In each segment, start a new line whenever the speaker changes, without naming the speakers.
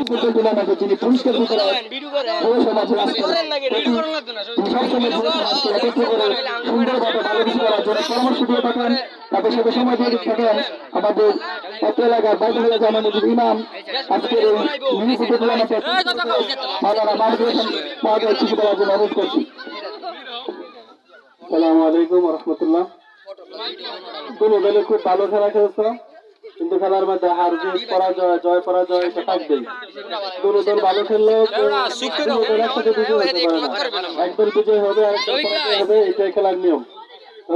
Football টুর্নামেন্টে যিনি পুরস্কার বিতরণ সমাজের সুন্দরভাবে ভালো কিছু করার জন্য পরামর্শ দিয়ে থাকেন, তাদের সাথে সময় দিয়ে থাকেন আমাদের অত্র এলাকার বাইতুল্লাহ জামা মসজিদ ইমাম। আজকের এই মিনি ফুটবল টুর্নামেন্টে মাওলানা মাহমুদুল হাসান মহোদয় কিছু বলার জন্য অনুরোধ করছি। আসসালামু আলাইকুম ওয়া রাহমাতুল্লাহ। দুটো দলে খুব ভালো খেলা খেলছে, কিন্তু খেলার মধ্যে হার জিত পরাজয় জয় পরাজয় এটা থাকবেই। দুটো দল ভালো খেললেও একসাথে বিজয় হতে পারে না, একদল বিজয় হবে আরেকদল পরাজয় হবে, এটাই খেলার নিয়ম।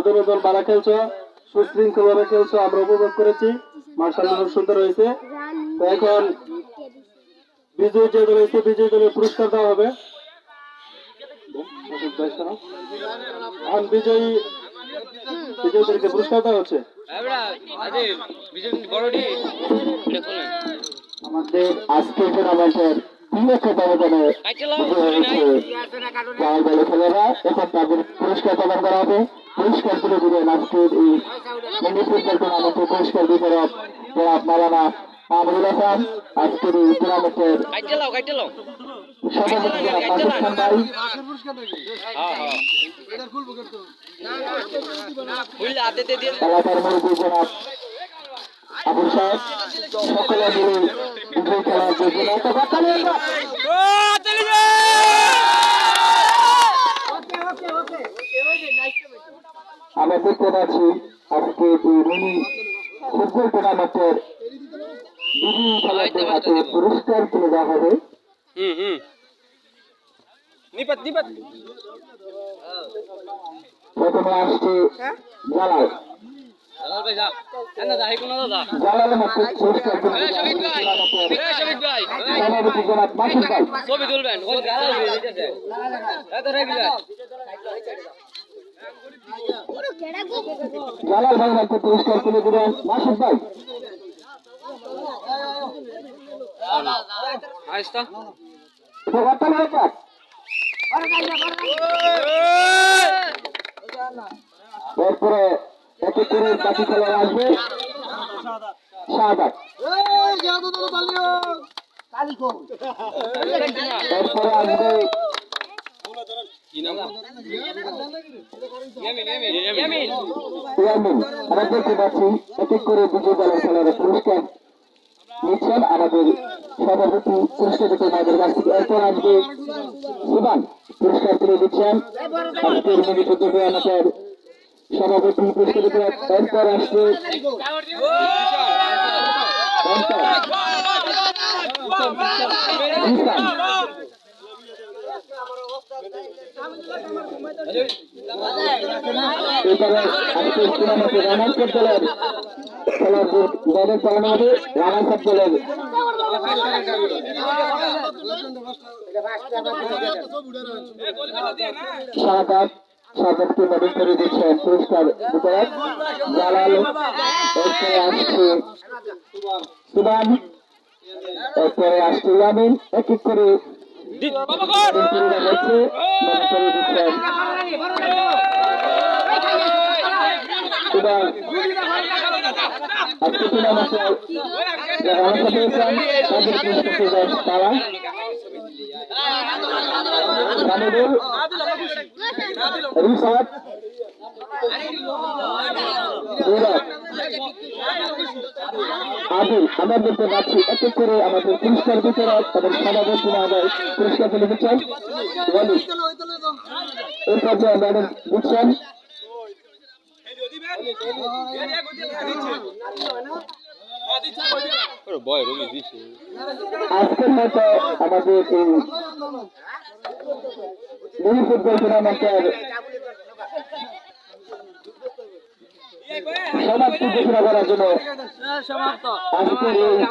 দুটো দল ভালো খেলছো, সুশৃঙ্খল ভাবে খেলছো, আমরা উপভোগ করেছি, মাশাআল্লাহ সুন্দর হয়েছে। তো এখন বিজয়ী যে দল হয়েছে বিজয়ী দলের পুরস্কার দেওয়া হবে। এখন বিজয়ীদেরকে পুরস্কার দেওয়া হচ্ছে। আমাদের আজকের টুর্নামেন্টের খেলোয়াড়রা এখন তাদের পুরস্কার প্রদান করা হবে। পুরস্কার তুলে দিবেন আজকের এই মিনি ফুটবল টুর্নামেন্টের পুরস্কার বিতরক জনাব মাওলানা মাহমুদুল হাসান। আজকের এই টুর্নামেন্টের সভাপতি জনাব মাসুদ খান ভাই, এলাকার মুরব্বী জনাব আবুল সাহেব, সকলে মিলে ফুটবল খেলার জন্য আমরা দেখতে পাচ্ছি আজকে মিনি ফুটবল টুর্নামেন্টের বিভিন্ন খেলাতে হাতে পুরস্কার তুলে দেওয়া হবে। প্রথমে আসছে জালাল, জালালের হাতে পুরস্কার সভাপতি জনাব মাসুদ ভাই। জালাল ভাই হাতে পুরস্কার তুলে দিলেন মাসুদ ভাই। এরপরে একে করে বাকি খেলোয়াড় আসবে। শাহাদাত, এরপরে আসবে ইয়ামিন। আমরা দেখতে পাচ্ছি এক এক করে বিজয়ী দলের খেলোয়াড়ের পুরস্কার নিচ্ছেন আমাদের সভাপতি পুরস্কার দিতে আমাদের কাছ থেকে। এরপর আসবে সুবান, পুরস্কার তুলে দিচ্ছেন আজকের মিনি ফুটবল টুর্নামেন্টের সভাপতি পুরস্কার দিতে। এরপর আসবে এবারে আজকে টুর্নামেন্টে রানার্স আপ দলের খেলোয়াড়দের দলের চালানো হবে। রানার্স আপ দলের শাহাদাতকে মেডেল করে দিচ্ছেন পুরস্কার বিতরক জালাল। এরপরে আসছে সুবান, এরপরে আসছে ইয়ামিন। এক এক করে তারা রিসাদ আদিল। আমরা দেখতে পাচ্ছি এক এক করে আমাদের পুরস্কার বিতরক তাদের সভাপতি মহোদয় পুরস্কার তুলে দিচ্ছেন। এই পর্যায়ে ম্যাডাম দিচ্ছেন। আজকের মতো আমাদের এই মিনি ফুটবল টুর্নামেন্টের সমাপ্তি ঘোষণা করার জন্য আজকের